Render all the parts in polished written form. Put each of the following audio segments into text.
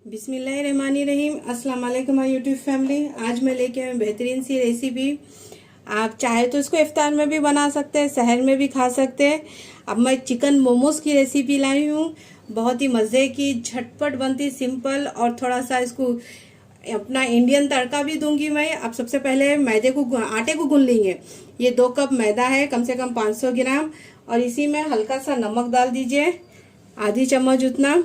बिस्मिल्लाहिर्रहमानिर्रहीम। अस्सलाम वालेकुम माय यूट्यूब फैमिली। आज मैं लेके आई बेहतरीन सी रेसिपी। आप चाहे तो इसको इफ्तार में भी बना सकते हैं, सहर में भी खा सकते हैं। अब मैं चिकन मोमोज की रेसिपी लाई हूँ। बहुत ही मज़े की, झटपट बनती, सिंपल, और थोड़ा सा इसको अपना इंडियन तड़का भी दूंगी मैं। अब सबसे पहले आटे को गूंद लेंगे। ये 2 कप मैदा है, कम से कम 500 ग्राम, और इसी में हल्का सा नमक डाल दीजिए, आधी चम्मच उतना।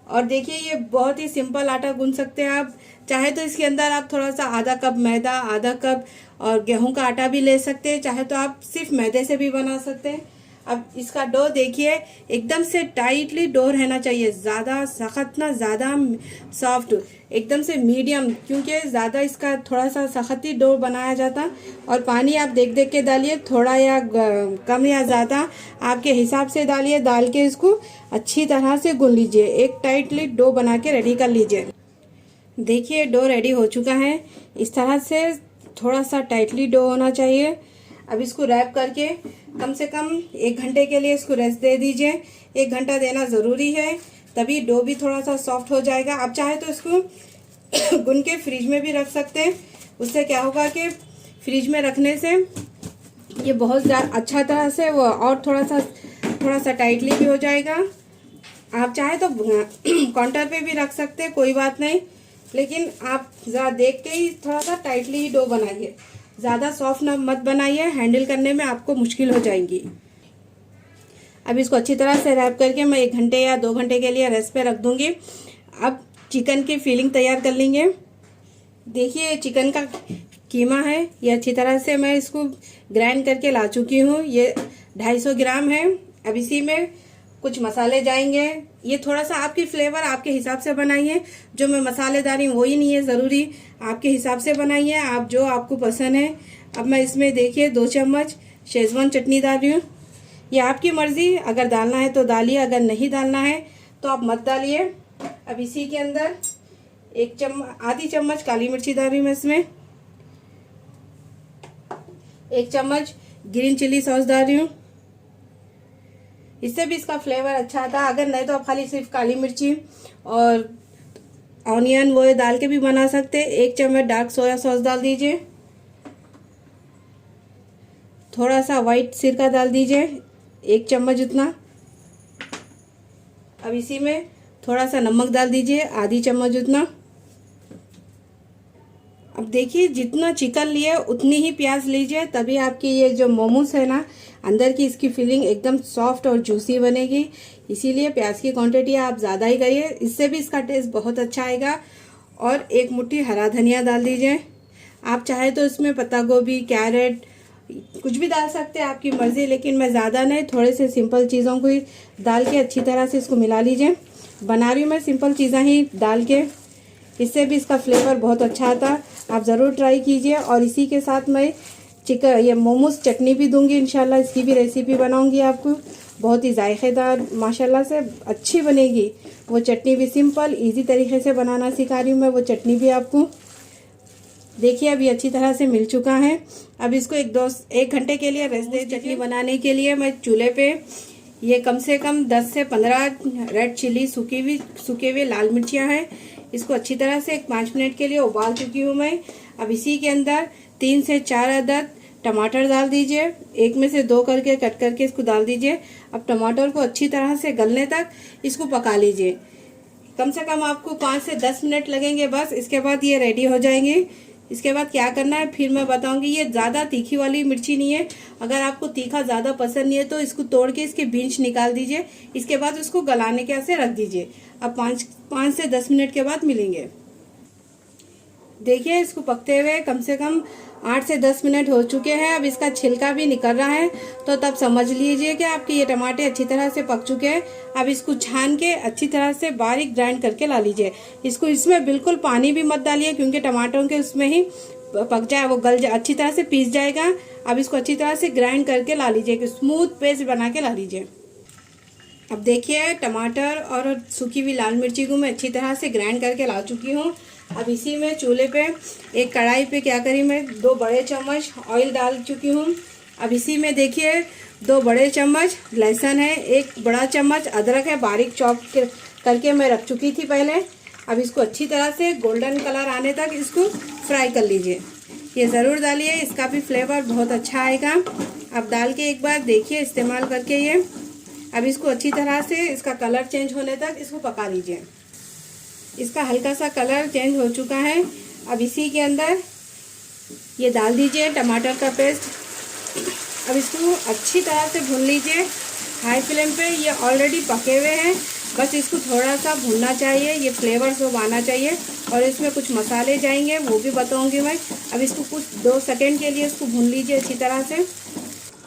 और देखिए, ये बहुत ही सिंपल आटा गूंद सकते हैं आप। चाहे तो इसके अंदर आप थोड़ा सा आधा कप मैदा, आधा कप और गेहूं का आटा भी ले सकते हैं। चाहे तो आप सिर्फ मैदे से भी बना सकते हैं। अब इसका डो देखिए, एकदम से टाइटली डो रहना चाहिए, ज़्यादा सख्त ना ज़्यादा सॉफ्ट, एकदम से मीडियम, क्योंकि ज़्यादा इसका थोड़ा सा सख्त ही डो बनाया जाता। और पानी आप देख देख के डालिए, थोड़ा या कम या ज़्यादा आपके हिसाब से डालिए। डाल के इसको अच्छी तरह से गूंद लीजिए। एक टाइटली डो बना के रेडी कर लीजिए। देखिए, डो रेडी हो चुका है। इस तरह से थोड़ा सा टाइटली डो होना चाहिए। अब इसको रैप करके कम से कम 1 घंटे के लिए इसको रेस्ट दे दीजिए। 1 घंटा देना ज़रूरी है, तभी डो भी थोड़ा सा सॉफ्ट हो जाएगा। आप चाहे तो इसको गूंद के फ्रिज में भी रख सकते हैं। उससे क्या होगा कि फ्रिज में रखने से ये बहुत अच्छा तरह से वो और थोड़ा सा टाइटली भी हो जाएगा। आप चाहे तो काउंटर पे भी रख सकते हैं, कोई बात नहीं, लेकिन आप ज़रा देख के ही थोड़ा सा टाइटली ही डो बनाइए। ज़्यादा सॉफ्ट ना मत बनाइए, हैंडल करने में आपको मुश्किल हो जाएंगी। अब इसको अच्छी तरह से रैप करके मैं 1 घंटे या 2 घंटे के लिए रेस्ट पे रख दूंगी। अब चिकन की फीलिंग तैयार कर लेंगे। देखिए, चिकन का कीमा है, ये अच्छी तरह से मैं इसको ग्राइंड करके ला चुकी हूँ। ये 250 ग्राम है। अब इसी में कुछ मसाले जाएंगे। ये थोड़ा सा आपकी फ्लेवर आपके हिसाब से बनाइए। जो मैं मसाले डाली हूँ वही नहीं है ज़रूरी, आपके हिसाब से बनाइए, आप जो आपको पसंद है। अब मैं इसमें देखिए 2 चम्मच शेजवान चटनी डाल रही हूँ। ये आपकी मर्ज़ी, अगर डालना है तो डालिए, अगर नहीं डालना है तो आप मत डालिए। अब इसी के अंदर आधी चम्मच काली मिर्ची डाल रही हूँ मैं इसमें। 1 चम्मच ग्रीन चिली सॉस डाल रही हूँ, इससे भी इसका फ्लेवर अच्छा आता है। अगर नहीं तो आप खाली सिर्फ काली मिर्ची और ऑनियन वो डाल के भी बना सकते हैं। 1 चम्मच डार्क सोया सॉस डाल दीजिए। थोड़ा सा वाइट सिरका डाल दीजिए, 1 चम्मच उतना। अब इसी में थोड़ा सा नमक डाल दीजिए, आधी चम्मच उतना। अब देखिए, जितना चिकन लिए उतनी ही प्याज लीजिए, तभी आपकी ये जो मोमोज है ना, अंदर की इसकी फीलिंग एकदम सॉफ्ट और जूसी बनेगी। इसीलिए प्याज की क्वांटिटी आप ज़्यादा ही करिए, इससे भी इसका टेस्ट बहुत अच्छा आएगा। और 1 मुट्ठी हरा धनिया डाल दीजिए। आप चाहे तो इसमें पत्ता गोभी, कैरेट कुछ भी डाल सकते हैं, आपकी मर्ज़ी, लेकिन मैं ज़्यादा नहीं, थोड़े से सिंपल चीज़ों को ही डाल के अच्छी तरह से इसको मिला लीजिए। बना रही हूँ मैं सिंपल चीज़ें ही डाल के, इससे भी इसका फ्लेवर बहुत अच्छा आता है। आप ज़रूर ट्राई कीजिए। और इसी के साथ मैं ये मोमोज चटनी भी दूंगी इंशाल्लाह। इसकी भी रेसिपी बनाऊंगी आपको, बहुत ही जायकेदार माशाल्लाह से अच्छी बनेगी। वो चटनी भी सिंपल इजी तरीके से बनाना सिखा रही हूँ मैं, वो चटनी भी आपको। देखिए, अभी अच्छी तरह से मिल चुका है। अब इसको 1 घंटे के लिए रेस्ट दे। चटनी बनाने के लिए मैं चूल्हे पे ये कम से कम 10 से 15 रेड चिली सूखे हुए लाल मिर्चियाँ हैं, इसको अच्छी तरह से 5 मिनट के लिए उबाल चुकी हूँ मैं। अब इसी के अंदर 3 से 4 अदद टमाटर डाल दीजिए, 1 में से 2 करके कट करके इसको डाल दीजिए। अब टमाटर को अच्छी तरह से गलने तक इसको पका लीजिए। कम से कम आपको 5 से 10 मिनट लगेंगे बस। इसके बाद ये रेडी हो जाएंगे। इसके बाद क्या करना है फिर मैं बताऊंगी। ये ज़्यादा तीखी वाली मिर्ची नहीं है, अगर आपको तीखा ज़्यादा पसंद नहीं है तो इसको तोड़ के इसके बीज निकाल दीजिए। इसके बाद उसको गलाने के ऐसे रख दीजिए। अब 5 से 10 मिनट के बाद मिलेंगे। देखिए, इसको पकते हुए कम से कम 8 से 10 मिनट हो चुके हैं। अब इसका छिलका भी निकल रहा है, तो तब समझ लीजिए कि आपके ये टमाटे अच्छी तरह से पक चुके हैं। अब इसको छान के अच्छी तरह से बारीक ग्राइंड करके ला लीजिए। इसमें बिल्कुल पानी भी मत डालिए, क्योंकि टमाटरों के उसमें ही पक जाए, वो गल जाए, अच्छी तरह से पीस जाएगा। अब इसको अच्छी तरह से ग्राइंड करके ला लीजिए, स्मूथ पेस्ट बना के ला लीजिए। अब देखिए, टमाटर और सूखी हुई लाल मिर्ची को मैं अच्छी तरह से ग्राइंड करके ला चुकी हूँ। अब इसी में चूल्हे पे एक कढ़ाई पे क्या करी, मैं 2 बड़े चम्मच ऑयल डाल चुकी हूँ। अब इसी में देखिए 2 बड़े चम्मच लहसुन है, 1 बड़ा चम्मच अदरक है, बारीक चॉप करके मैं रख चुकी थी पहले। अब इसको अच्छी तरह से गोल्डन कलर आने तक इसको फ्राई कर लीजिए। ये ज़रूर डालिए, इसका भी फ्लेवर बहुत अच्छा आएगा। अब डाल के एक बार देखिए इस्तेमाल करके ये। अब इसको अच्छी तरह से इसका कलर चेंज होने तक इसको पका लीजिए। इसका हल्का सा कलर चेंज हो चुका है। अब इसी के अंदर ये डाल दीजिए टमाटर का पेस्ट। अब इसको अच्छी तरह से भून लीजिए हाई फ्लेम पे। ये ऑलरेडी पके हुए हैं, बस इसको थोड़ा सा भूनना चाहिए, ये फ्लेवर सब आना चाहिए। और इसमें कुछ मसाले जाएंगे, वो भी बताऊंगी मैं। अब इसको कुछ 2 सेकंड के लिए इसको भून लीजिए अच्छी तरह से।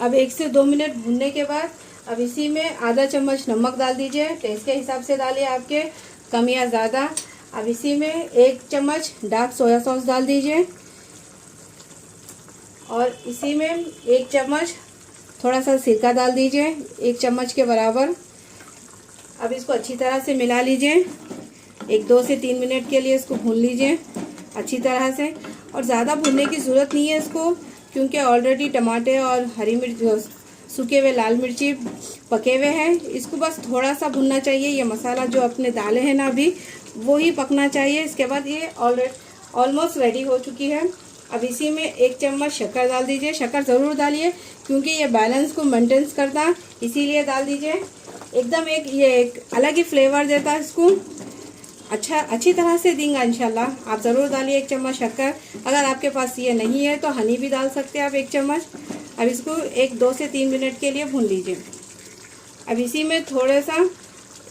अब 1 से 2 मिनट भूनने के बाद अब इसी में आधा चम्मच नमक डाल दीजिए। टेस्ट के हिसाब से डालिए, आपके कम या ज़्यादा। अब इसी में 1 चम्मच डार्क सोया सॉस डाल दीजिए और इसी में 1 चम्मच थोड़ा सा सिरका डाल दीजिए, 1 चम्मच के बराबर। अब इसको अच्छी तरह से मिला लीजिए। 2 से 3 मिनट के लिए इसको भून लीजिए अच्छी तरह से। और ज़्यादा भूनने की ज़रूरत नहीं है इसको, क्योंकि ऑलरेडी टमाटर और हरी मिर्च, सूखे हुए लाल मिर्ची पके हुए हैं। इसको बस थोड़ा सा भुनना चाहिए। ये मसाला जो अपने डाले हैं ना अभी, वो ही पकना चाहिए। इसके बाद ये ऑलमोस्ट रेडी हो चुकी है। अब इसी में 1 चम्मच शक्कर डाल दीजिए। शक्कर ज़रूर डालिए, क्योंकि ये बैलेंस को मेंटेन करता, इसीलिए डाल दीजिए। एकदम एक अलग ही फ्लेवर देता है इसको, अच्छी तरह से देंगे इंशाल्लाह। आप ज़रूर डालिए 1 चम्मच शक्कर। अगर आपके पास ये नहीं है तो हनी भी डाल सकते हैं आप 1 चम्मच। अब इसको 2 से 3 मिनट के लिए भून लीजिए। अब इसी में थोड़ा सा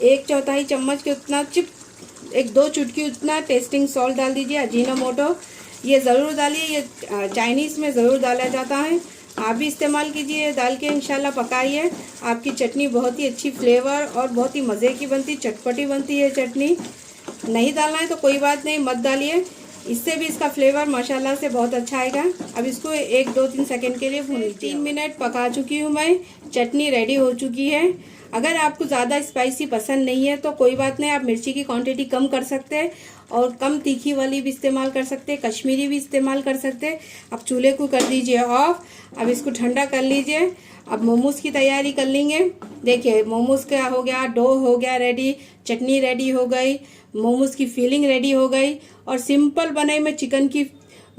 1/4 चम्मच के उतना 1-2 चुटकी उतना टेस्टिंग सॉल्ट डाल दीजिए, अजीनोमोटो। ये ज़रूर डालिए, ये चाइनीज़ में ज़रूर डाला जाता है, आप भी इस्तेमाल कीजिए। डाल के इंशाल्लाह पकाइए। आपकी चटनी बहुत ही अच्छी फ्लेवर और बहुत ही मज़े की बनती, चटपटी बनती है चटनी। नहीं डालना है तो कोई बात नहीं, मत डालिए, इससे भी इसका फ्लेवर माशाल्लाह से बहुत अच्छा आएगा। अब इसको 1-2-3 सेकंड के लिए भून लीजिए। 3 मिनट पका चुकी हूँ मैं, चटनी रेडी हो चुकी है। अगर आपको ज़्यादा स्पाइसी पसंद नहीं है तो कोई बात नहीं, आप मिर्ची की क्वांटिटी कम कर सकते हैं और कम तीखी वाली भी इस्तेमाल कर सकते हैं, कश्मीरी भी इस्तेमाल कर सकते हैं। अब चूल्हे को कर दीजिए ऑफ। अब इसको ठंडा कर लीजिए। अब मोमोज की तैयारी कर लेंगे। देखिए मोमोज का हो गया, डो हो गया रेडी, चटनी रेडी हो गई, मोमोज की फीलिंग रेडी हो गई। और सिंपल बनाई में चिकन की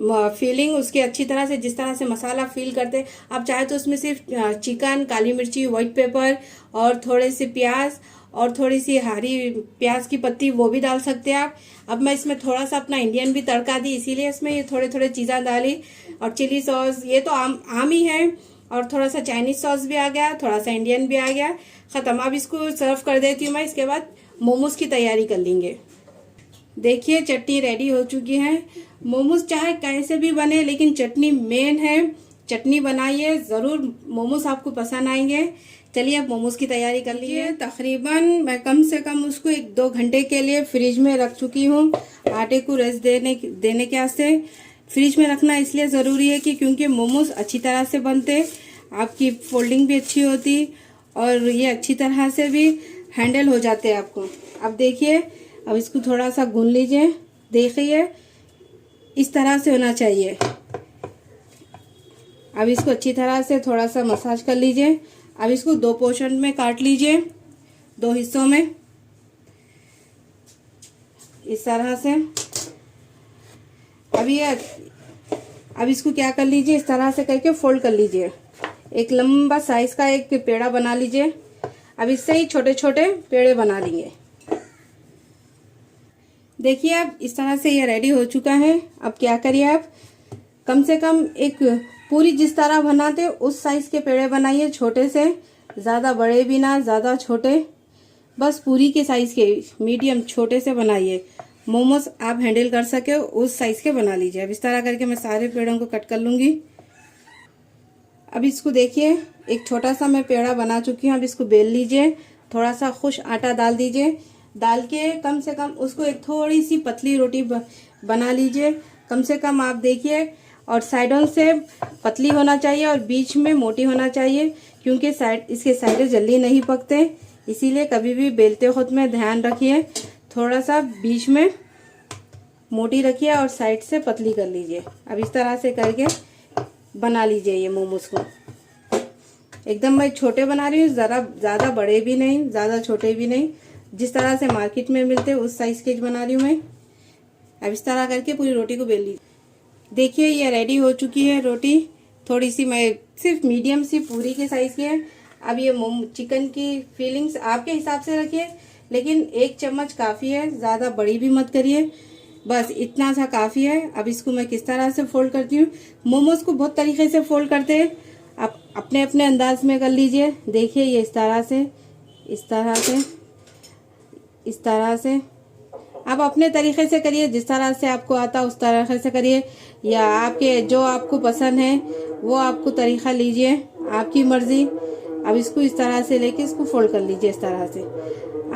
फीलिंग उसकी अच्छी तरह से, जिस तरह से मसाला फील करते, आप चाहे तो उसमें सिर्फ चिकन, काली मिर्ची, व्हाइट पेपर और थोड़े से प्याज और थोड़ी सी हरी प्याज की पत्ती वो भी डाल सकते हैं आप। अब मैं इसमें थोड़ा सा अपना इंडियन भी तड़का दी, इसीलिए इसमें ये थोड़े चीज़ें डाली। और चिली सॉस ये तो आम ही है, और थोड़ा सा चाइनीज सॉस भी आ गया, थोड़ा सा इंडियन भी आ गया। ख़त्म। अब इसको सर्व कर देती हूँ मैं। इसके बाद मोमोज की तैयारी कर लेंगे। देखिए चटनी रेडी हो चुकी है। मोमोज चाहे कैसे भी बने, लेकिन चटनी मेन है। चटनी बनाइए, ज़रूर मोमोज आपको पसंद आएंगे। चलिए अब मोमोज की तैयारी कर लीजिए। तकरीबन मैं कम से कम उसको 1-2 घंटे के लिए फ्रिज में रख चुकी हूँ, आटे को रेस्ट देने के वास्ते। फ्रिज में रखना इसलिए ज़रूरी है कि क्योंकि मोमोज अच्छी तरह से बनते, आपकी फोल्डिंग भी अच्छी होती और ये अच्छी तरह से भी हैंडल हो जाते हैं आपको। अब देखिए, अब इसको थोड़ा सा गूंद लीजिए। देखिए इस तरह से होना चाहिए। अब इसको अच्छी तरह से थोड़ा सा मसाज कर लीजिए। अब इसको 2 पोर्शन में काट लीजिए, 2 हिस्सों में इस तरह से। अब इसको क्या कर लीजिए, इस तरह से करके फोल्ड कर लीजिए। एक लंबा साइज का एक पेड़ा बना लीजिए। अब इससे ही छोटे छोटे पेड़े बना लेंगे। देखिए अब इस तरह से ये रेडी हो चुका है। अब क्या करिए, आप कम से कम एक पूरी जिस तरह बनाते उस साइज के पेड़े बनाइए, छोटे से, ज़्यादा बड़े भी ना ज़्यादा छोटे, बस पूरी के साइज के, मीडियम छोटे से बनाइए। मोमोज आप हैंडल कर सके उस साइज के बना लीजिए। अब इस तरह करके मैं सारे पेड़ों को कट कर लूँगी। अब इसको देखिए, एक छोटा सा मैं पेड़ा बना चुकी हूँ। अब इसको बेल लीजिए, थोड़ा सा खुश आटा डाल दीजिए। डाल के कम से कम उसको एक थोड़ी सी पतली रोटी बना लीजिए। कम से कम आप देखिए, और साइडों से पतली होना चाहिए और बीच में मोटी होना चाहिए, क्योंकि इसके साइडें जल्दी नहीं पकते। इसीलिए कभी भी बेलते वक्त में ध्यान रखिए, थोड़ा सा बीच में मोटी रखिए और साइड से पतली कर लीजिए। अब इस तरह से करके बना लीजिए ये मोमोज को। एकदम मैं छोटे बना रही हूँ, ज़रा ज़्यादा बड़े भी नहीं, ज़्यादा छोटे भी नहीं, जिस तरह से मार्केट में मिलते हैं उस साइज के बना रही हूँ मैं। अब इस तरह करके पूरी रोटी को बेल लीजिए। देखिए ये रेडी हो चुकी है रोटी, थोड़ी सी मैं सिर्फ मीडियम सी पूरी के साइज की है। अब ये चिकन की फीलिंग्स आपके हिसाब से रखिए, लेकिन 1 चम्मच काफ़ी है, ज़्यादा बड़ी भी मत करिए, बस इतना सा काफ़ी है। अब इसको मैं किस तरह से फोल्ड करती हूँ, मोमोज को बहुत तरीके से फोल्ड करते हैं, आप अपने अपने अंदाज में कर लीजिए। देखिए ये इस तरह से, इस तरह से, इस तरह से आप अपने तरीके से करिए, जिस तरह से आपको आता उस तरह से करिए, या आपके जो आपको पसंद है वो आपको तरीका लीजिए, आपकी मर्जी। अब इसको इस तरह से लेके इसको फोल्ड कर लीजिए। इस तरह से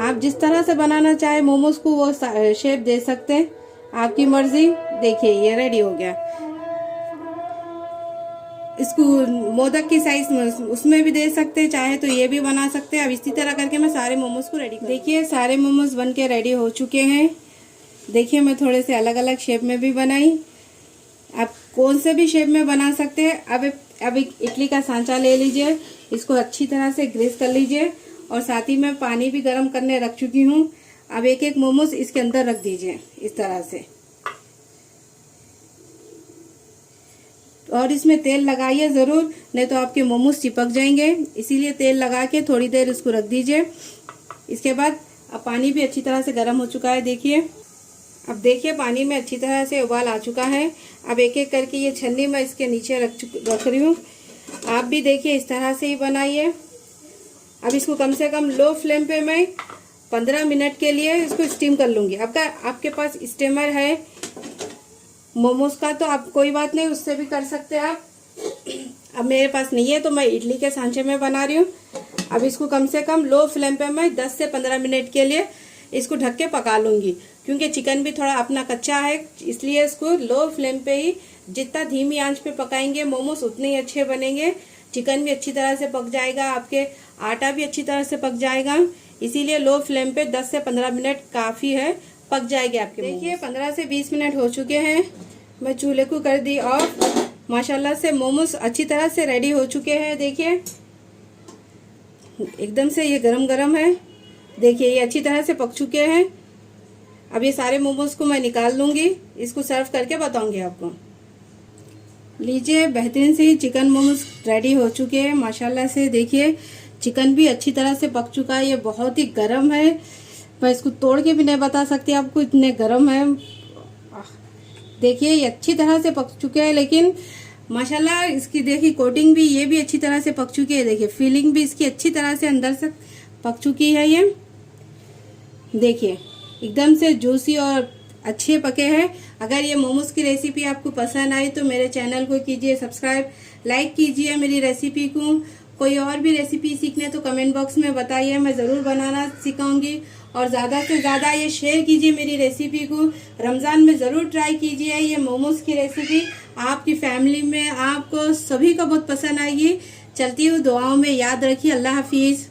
आप जिस तरह से बनाना चाहे मोमोज को वो शेप दे सकते हैं, आपकी मर्जी। देखिए ये रेडी हो गया। इसको मोदक की साइज में उसमें भी दे सकते हैं, चाहे तो ये भी बना सकते हैं। अब इसी तरह करके मैं सारे मोमोज को रेडी कर, देखिए सारे मोमोज बन के रेडी हो चुके हैं। देखिए मैं थोड़े से अलग अलग शेप में भी बनाई, आप कौन से भी शेप में बना सकते हैं। अब एक इडली का सांचा ले लीजिए, इसको अच्छी तरह से ग्रीस कर लीजिए, और साथ ही मैं पानी भी गर्म करने रख चुकी हूँ। अब एक एक मोमोज इसके अंदर रख दीजिए इस तरह से, और इसमें तेल लगाइए ज़रूर, नहीं तो आपके मोमोज चिपक जाएंगे, इसीलिए तेल लगा के थोड़ी देर इसको रख दीजिए। इसके बाद अब पानी भी अच्छी तरह से गर्म हो चुका है। देखिए अब देखिए पानी में अच्छी तरह से उबाल आ चुका है। अब एक एक करके ये छन्नी मैं इसके नीचे रख रही हूँ। आप भी देखिए इस तरह से ही बनाइए। अब इसको कम से कम लो फ्लेम पे मैं 15 मिनट के लिए इसको स्टीम कर लूँगी। आपके पास स्टीमर है मोमोज का तो आप कोई बात नहीं, उससे भी कर सकते हैं आप। अब मेरे पास नहीं है तो मैं इडली के सांचे में बना रही हूँ। अब इसको कम से कम लो फ्लेम पे मैं 10 से 15 मिनट के लिए इसको ढक के पका लूँगी, क्योंकि चिकन भी थोड़ा अपना कच्चा है, इसलिए इसको लो फ्लेम पे ही, जितना धीमी आंच पे पकाएंगे मोमोज उतने ही अच्छे बनेंगे। चिकन भी अच्छी तरह से पक जाएगा, आपके आटा भी अच्छी तरह से पक जाएगा, इसीलिए लो फ्लेम पे 10 से 15 मिनट काफ़ी है, पक जाएंगे आपके। देखिए 15 से 20 मिनट हो चुके हैं, मैं चूल्हे को कर दी ऑफ। माशाल्लाह से मोमोज अच्छी तरह से रेडी हो चुके हैं। देखिए एकदम से ये गरम गरम है, देखिए ये अच्छी तरह से पक चुके हैं। अब ये सारे मोमोज को मैं निकाल लूँगी, इसको सर्व करके बताऊंगी आपको। लीजिए बेहतरीन से चिकन मोमोज रेडी हो चुके हैं माशाल्लाह से। देखिए चिकन भी अच्छी तरह से पक चुका है, ये बहुत ही गर्म है, मैं इसको तोड़ के भी नहीं बता सकती आपको, इतने गर्म है। देखिए ये अच्छी तरह से पक चुके हैं, लेकिन माशाल्लाह इसकी देखिए कोटिंग भी, ये भी अच्छी तरह से पक चुकी है। देखिए फीलिंग भी इसकी अच्छी तरह से अंदर से पक चुकी है। ये देखिए एकदम से जूसी और अच्छे पके हैं। अगर ये मोमोज की रेसिपी आपको पसंद आई तो मेरे चैनल को कीजिए सब्सक्राइब, लाइक कीजिए मेरी रेसिपी को। कोई और भी रेसिपी सीखने तो कमेंट बॉक्स में बताइए, मैं ज़रूर बनाना सिखाऊंगी। और ज़्यादा से ज़्यादा ये शेयर कीजिए मेरी रेसिपी को। रमज़ान में ज़रूर ट्राई कीजिए ये मोमोज की रेसिपी, आपकी फैमिली में आपको सभी को बहुत पसंद आएगी। चलती हूँ दुआओं में, याद रखिए। अल्लाह हाफिज़।